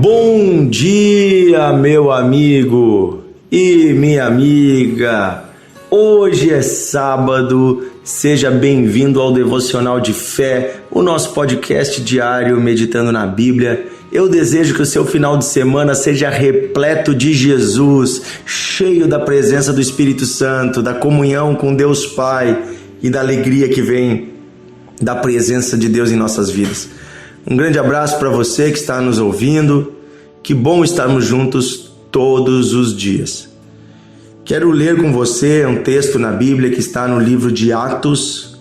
Bom dia, meu amigo e minha amiga. Hoje é sábado, seja bem-vindo ao Devocional de Fé, o nosso podcast diário meditando na Bíblia. Eu desejo que o seu final de semana seja repleto de Jesus, cheio da presença do Espírito Santo, da comunhão com Deus Pai e da alegria que vem da presença de Deus em nossas vidas. Um grande abraço para você que está nos ouvindo. Que bom estarmos juntos todos os dias. Quero ler com você um texto na Bíblia que está no livro de Atos,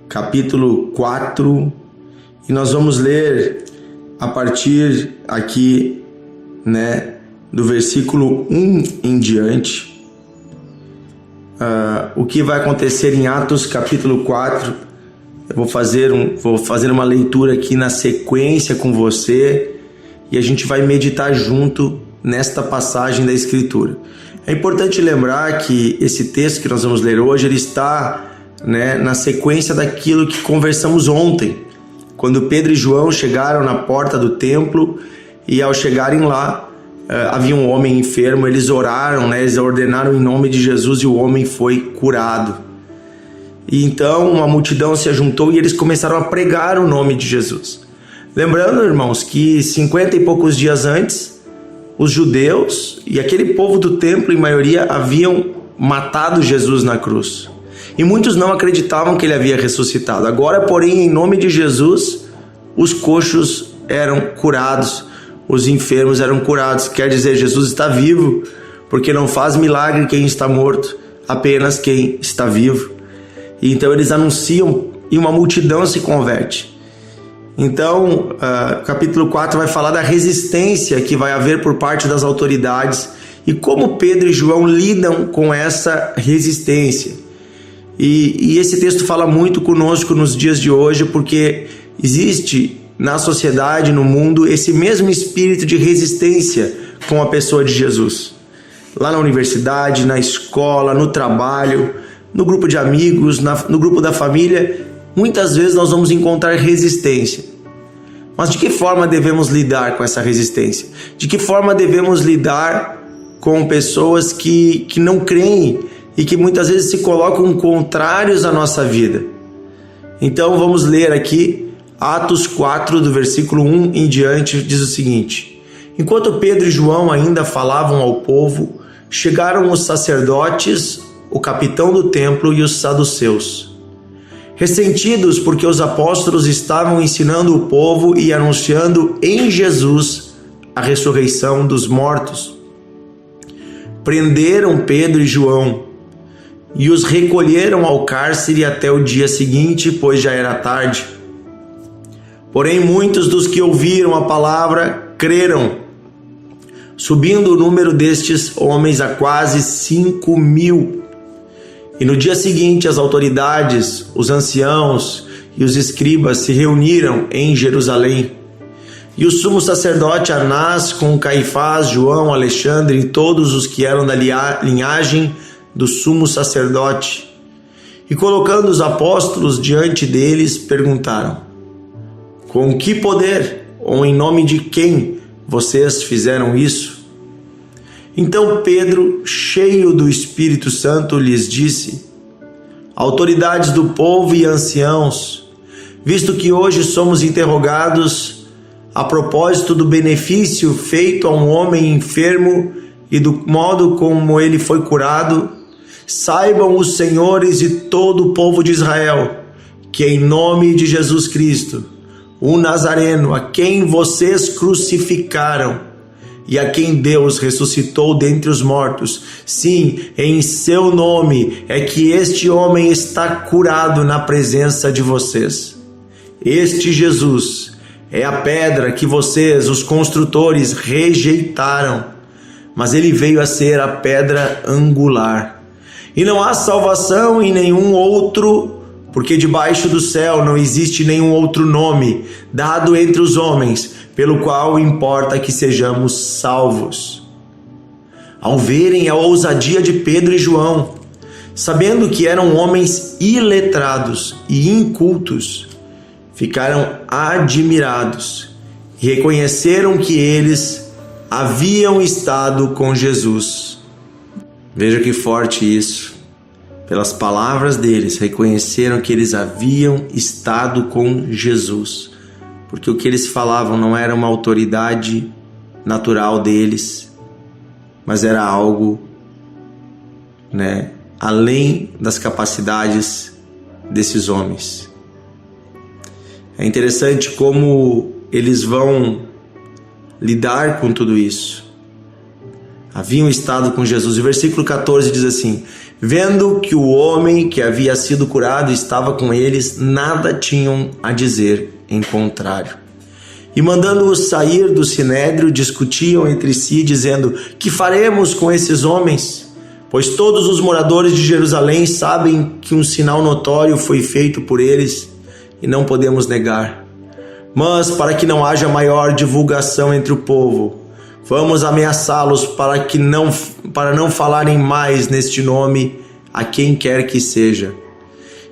capítulo 4, e nós vamos ler a partir aqui, do versículo 1 em diante. O que vai acontecer em Atos, capítulo 4. Eu vou fazer uma leitura aqui na sequência com você e a gente vai meditar junto nesta passagem da Escritura. É importante lembrar que esse texto que nós vamos ler hoje, ele está na sequência daquilo que conversamos ontem, quando Pedro e João chegaram na porta do templo e ao chegarem lá, havia um homem enfermo, eles oraram, eles ordenaram em nome de Jesus e o homem foi curado. E então uma multidão se ajuntou e eles começaram a pregar o nome de Jesus. Lembrando, irmãos, que 50 e poucos dias antes, os judeus e aquele povo do templo, em maioria, haviam matado Jesus na cruz. E muitos não acreditavam que ele havia ressuscitado. Agora, porém, em nome de Jesus, os coxos eram curados, os enfermos eram curados. Quer dizer, Jesus está vivo, porque não faz milagre quem está morto, apenas quem está vivo. E então eles anunciam e uma multidão se converte. Então, capítulo 4 vai falar da resistência que vai haver por parte das autoridades e como Pedro e João lidam com essa resistência. E esse texto fala muito conosco nos dias de hoje, porque existe na sociedade, no mundo, esse mesmo espírito de resistência com a pessoa de Jesus. Lá na universidade, na escola, no trabalho, no grupo de amigos, no grupo da família, muitas vezes nós vamos encontrar resistência. Mas de que forma devemos lidar com essa resistência? De que forma devemos lidar com pessoas que não creem e que muitas vezes se colocam contrários à nossa vida? Então vamos ler aqui Atos 4, do versículo 1 em diante, diz o seguinte: Enquanto Pedro e João ainda falavam ao povo, chegaram os sacerdotes, o capitão do templo e os saduceus. Ressentidos porque os apóstolos estavam ensinando o povo e anunciando em Jesus a ressurreição dos mortos, prenderam Pedro e João e os recolheram ao cárcere até o dia seguinte, pois já era tarde. Porém, muitos dos que ouviram a palavra creram, subindo o número destes homens a quase 5.000. E no dia seguinte, as autoridades, os anciãos e os escribas se reuniram em Jerusalém. E o sumo sacerdote Anás, com Caifás, João, Alexandre e todos os que eram da linhagem do sumo sacerdote, e colocando os apóstolos diante deles, perguntaram: Com que poder ou em nome de quem vocês fizeram isso? Então Pedro, cheio do Espírito Santo, lhes disse: Autoridades do povo e anciãos, visto que hoje somos interrogados a propósito do benefício feito a um homem enfermo e do modo como ele foi curado, saibam os senhores e todo o povo de Israel que em nome de Jesus Cristo, o Nazareno, a quem vocês crucificaram, e a quem Deus ressuscitou dentre os mortos, sim, em seu nome é que este homem está curado na presença de vocês. Este Jesus é a pedra que vocês, os construtores, rejeitaram, mas ele veio a ser a pedra angular. E não há salvação em nenhum outro, porque debaixo do céu não existe nenhum outro nome dado entre os homens, pelo qual importa que sejamos salvos. Ao verem a ousadia de Pedro e João, sabendo que eram homens iletrados e incultos, ficaram admirados e reconheceram que eles haviam estado com Jesus. Veja que forte isso. Pelas palavras deles, reconheceram que eles haviam estado com Jesus. Porque o que eles falavam não era uma autoridade natural deles, mas era algo, além das capacidades desses homens. É interessante como eles vão lidar com tudo isso. Haviam estado com Jesus. O versículo 14 diz assim: vendo que o homem que havia sido curado estava com eles, nada tinham a dizer em contrário. E mandando-os sair do sinédrio, discutiam entre si, dizendo: que faremos com esses homens? Pois todos os moradores de Jerusalém sabem que um sinal notório foi feito por eles e não podemos negar. Mas para que não haja maior divulgação entre o povo, vamos ameaçá-los para não falarem mais neste nome a quem quer que seja.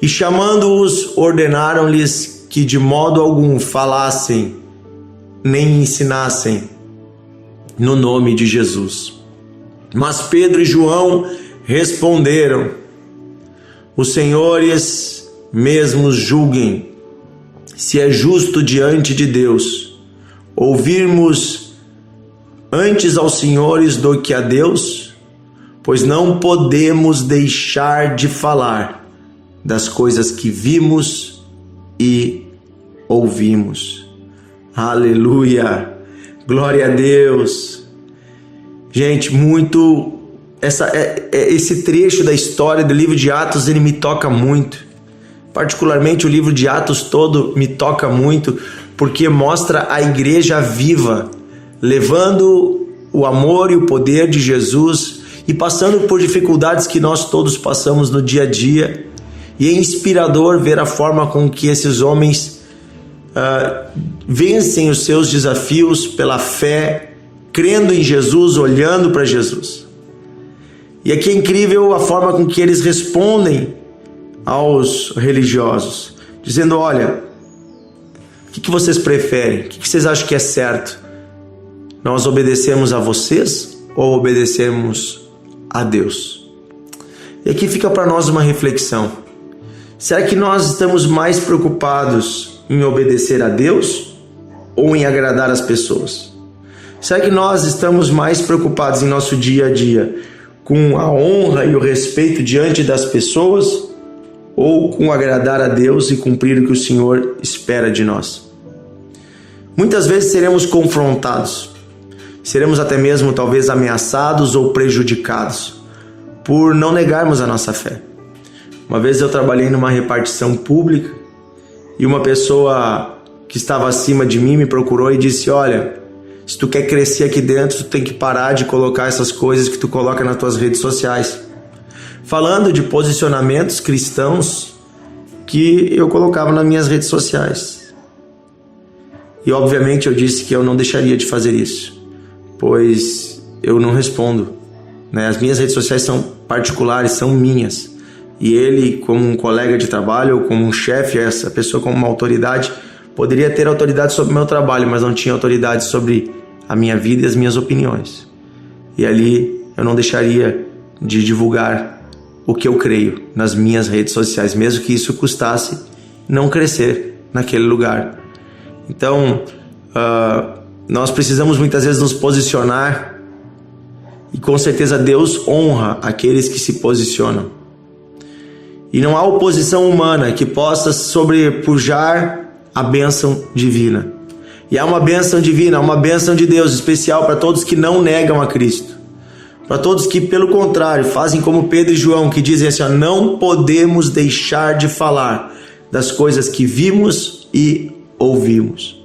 E chamando-os, ordenaram-lhes que de modo algum falassem nem ensinassem no nome de Jesus. Mas Pedro e João responderam: os senhores mesmos julguem se é justo diante de Deus ouvirmos antes aos senhores do que a Deus, pois não podemos deixar de falar das coisas que vimos e ouvimos. Aleluia! Glória a Deus! Gente, esse trecho da história do livro de Atos, ele me toca muito. Particularmente o livro de Atos todo me toca muito, porque mostra a igreja viva, levando o amor e o poder de Jesus e passando por dificuldades que nós todos passamos no dia a dia. E é inspirador ver a forma com que esses homens vencem os seus desafios pela fé, crendo em Jesus, olhando para Jesus. E aqui é incrível a forma com que eles respondem aos religiosos, dizendo: olha, o que vocês preferem? O que vocês acham que é certo? Nós obedecemos a vocês ou obedecemos a Deus? E aqui fica para nós uma reflexão. Será que nós estamos mais preocupados em obedecer a Deus ou em agradar as pessoas? Será que nós estamos mais preocupados em nosso dia a dia com a honra e o respeito diante das pessoas ou com agradar a Deus e cumprir o que o Senhor espera de nós? Muitas vezes seremos confrontados, seremos até mesmo talvez ameaçados ou prejudicados por não negarmos a nossa fé. Uma vez eu trabalhei numa repartição pública e uma pessoa que estava acima de mim me procurou e disse: olha, se tu quer crescer aqui dentro, tu tem que parar de colocar essas coisas que tu coloca nas tuas redes sociais. Falando de posicionamentos cristãos que eu colocava nas minhas redes sociais. E obviamente eu disse que eu não deixaria de fazer isso, pois eu não respondo, As minhas redes sociais são particulares, são minhas. E ele, como um colega de trabalho ou como um chefe, essa pessoa como uma autoridade, poderia ter autoridade sobre o meu trabalho, mas não tinha autoridade sobre a minha vida e as minhas opiniões. E ali eu não deixaria de divulgar o que eu creio nas minhas redes sociais, mesmo que isso custasse não crescer naquele lugar. Então, nós precisamos muitas vezes nos posicionar, e com certeza Deus honra aqueles que se posicionam. E não há oposição humana que possa sobrepujar a bênção divina. E há uma bênção divina, uma bênção de Deus especial para todos que não negam a Cristo. Para todos que, pelo contrário, fazem como Pedro e João, que dizem assim: não podemos deixar de falar das coisas que vimos e ouvimos.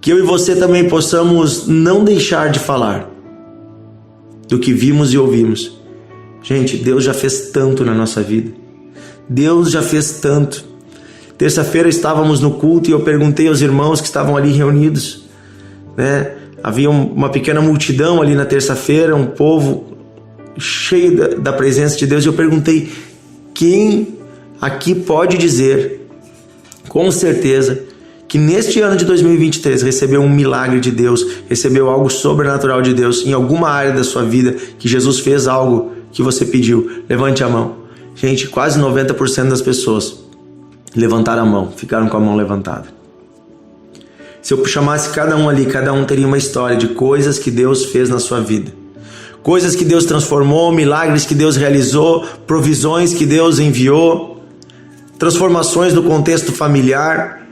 Que eu e você também possamos não deixar de falar do que vimos e ouvimos. Gente, Deus já fez tanto na nossa vida. Deus já fez tanto. Terça-feira estávamos no culto e eu perguntei aos irmãos que estavam ali reunidos, Havia uma pequena multidão ali na terça-feira, um povo cheio da presença de Deus. E eu perguntei: quem aqui pode dizer com certeza que neste ano de 2023 recebeu um milagre de Deus, recebeu algo sobrenatural de Deus em alguma área da sua vida, que Jesus fez algo que você pediu? Levante a mão. Gente, quase 90% das pessoas levantaram a mão, ficaram com a mão levantada. Se eu chamasse cada um ali, cada um teria uma história de coisas que Deus fez na sua vida. Coisas que Deus transformou, milagres que Deus realizou, provisões que Deus enviou, transformações no contexto familiar.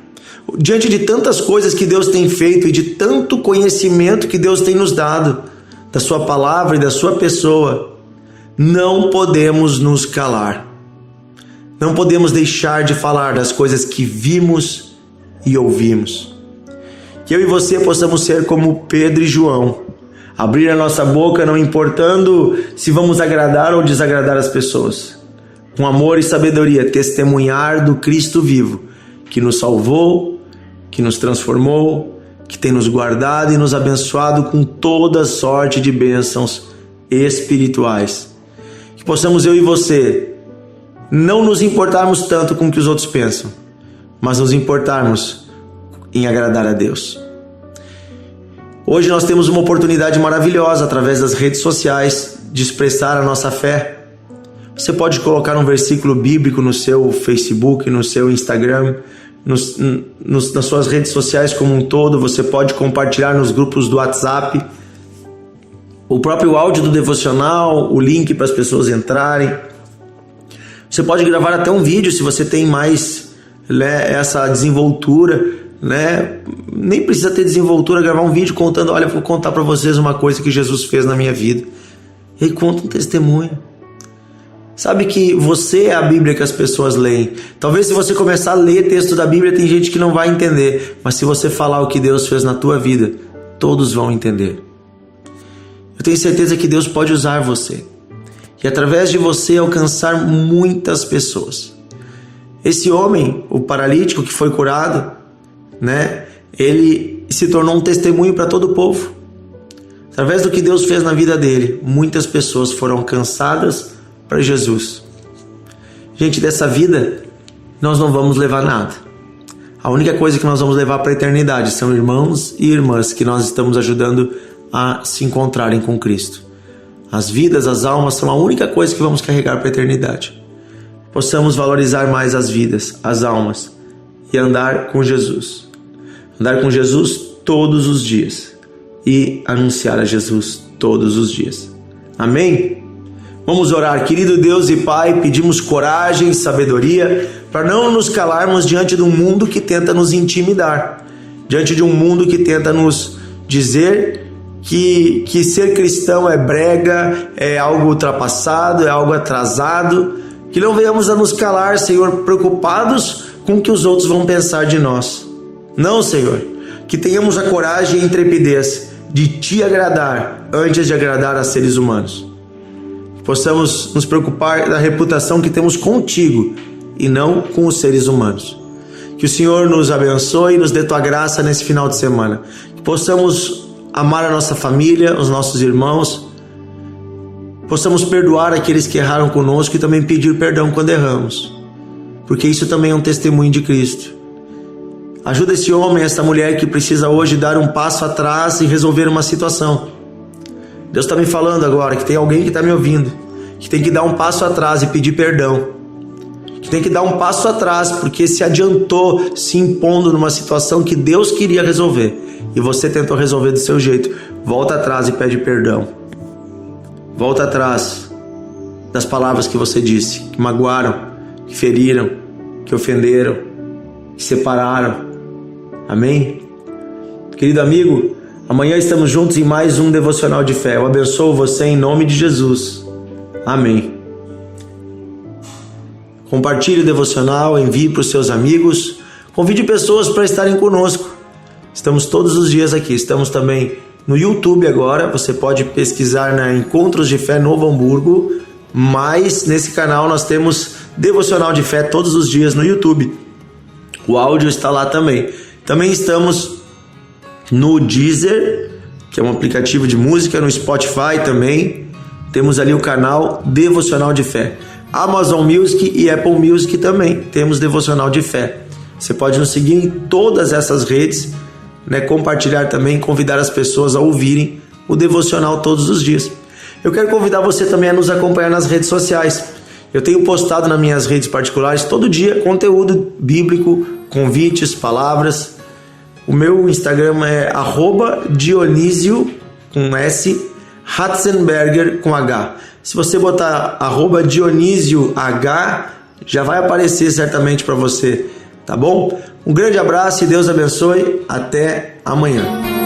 Diante de tantas coisas que Deus tem feito e de tanto conhecimento que Deus tem nos dado, da sua palavra e da sua pessoa, não podemos nos calar. Não podemos deixar de falar das coisas que vimos e ouvimos. Que eu e você possamos ser como Pedro e João, abrir a nossa boca não importando se vamos agradar ou desagradar as pessoas. Com amor e sabedoria, testemunhar do Cristo vivo, que nos salvou, que nos transformou, que tem nos guardado e nos abençoado com toda sorte de bênçãos espirituais. Que possamos eu e você não nos importarmos tanto com o que os outros pensam, mas nos importarmos em agradar a Deus. Hoje nós temos uma oportunidade maravilhosa através das redes sociais de expressar a nossa fé. Você pode colocar um versículo bíblico no seu Facebook, no seu Instagram, nas suas redes sociais como um todo. Você pode compartilhar nos grupos do WhatsApp o próprio áudio do devocional, o link para as pessoas entrarem. Você pode gravar até um vídeo se você tem mais essa desenvoltura, nem precisa ter desenvoltura, gravar um vídeo contando, olha, vou contar para vocês uma coisa que Jesus fez na minha vida. E aí conta um testemunho. Sabe que você é a Bíblia que as pessoas leem. Talvez se você começar a ler texto da Bíblia, tem gente que não vai entender, mas se você falar o que Deus fez na tua vida, todos vão entender. Eu tenho certeza que Deus pode usar você e através de você alcançar muitas pessoas. Esse homem, o paralítico que foi curado, ele se tornou um testemunho para todo o povo. Através do que Deus fez na vida dele, muitas pessoas foram alcançadas para Jesus. Gente, dessa vida nós não vamos levar nada. A única coisa que nós vamos levar para a eternidade são irmãos e irmãs que nós estamos ajudando a se encontrarem com Cristo. As vidas, as almas são a única coisa que vamos carregar para a eternidade. Possamos valorizar mais as vidas, as almas e andar com Jesus. Andar com Jesus todos os dias e anunciar a Jesus todos os dias. Amém? Vamos orar. Querido Deus e Pai, pedimos coragem e sabedoria para não nos calarmos diante de um mundo que tenta nos intimidar, diante de um mundo que tenta nos dizer que ser cristão é brega, é algo ultrapassado, é algo atrasado. Que não venhamos a nos calar, Senhor, preocupados com o que os outros vão pensar de nós. Não, Senhor, que tenhamos a coragem e a intrepidez de Te agradar antes de agradar a seres humanos. Que possamos nos preocupar da reputação que temos contigo e não com os seres humanos. Que o Senhor nos abençoe e nos dê Tua graça nesse final de semana. Que possamos amar a nossa família, os nossos irmãos, possamos perdoar aqueles que erraram conosco e também pedir perdão quando erramos, porque isso também é um testemunho de Cristo. Ajuda esse homem, essa mulher que precisa hoje dar um passo atrás e resolver uma situação. Deus está me falando agora que tem alguém que está me ouvindo, que tem que dar um passo atrás e pedir perdão, que tem que dar um passo atrás porque se adiantou se impondo numa situação que Deus queria resolver e você tentou resolver do seu jeito. Volta atrás e pede perdão. Volta atrás das palavras que você disse, que magoaram, que feriram, que ofenderam, que separaram. Amém? Querido amigo, amanhã estamos juntos em mais um Devocional de Fé. Eu abençoo você em nome de Jesus. Amém. Compartilhe o devocional, envie para os seus amigos, convide pessoas para estarem conosco. Estamos todos os dias aqui, estamos também no YouTube agora, você pode pesquisar na Encontros de Fé Novo Hamburgo, mas nesse canal nós temos Devocional de Fé todos os dias no YouTube. O áudio está lá também. Também estamos no Deezer, que é um aplicativo de música, no Spotify também. Temos ali o canal Devocional de Fé. Amazon Music e Apple Music também temos Devocional de Fé. Você pode nos seguir em todas essas redes, né? Compartilhar também, convidar as pessoas a ouvirem o devocional todos os dias. Eu quero convidar você também a nos acompanhar nas redes sociais. Eu tenho postado nas minhas redes particulares todo dia conteúdo bíblico, convites, palavras. O meu Instagram é @Dionísio com S, Ratzenberger com H. Se você botar @Dionísio H, já vai aparecer certamente para você, tá bom? Um grande abraço e Deus abençoe. Até amanhã.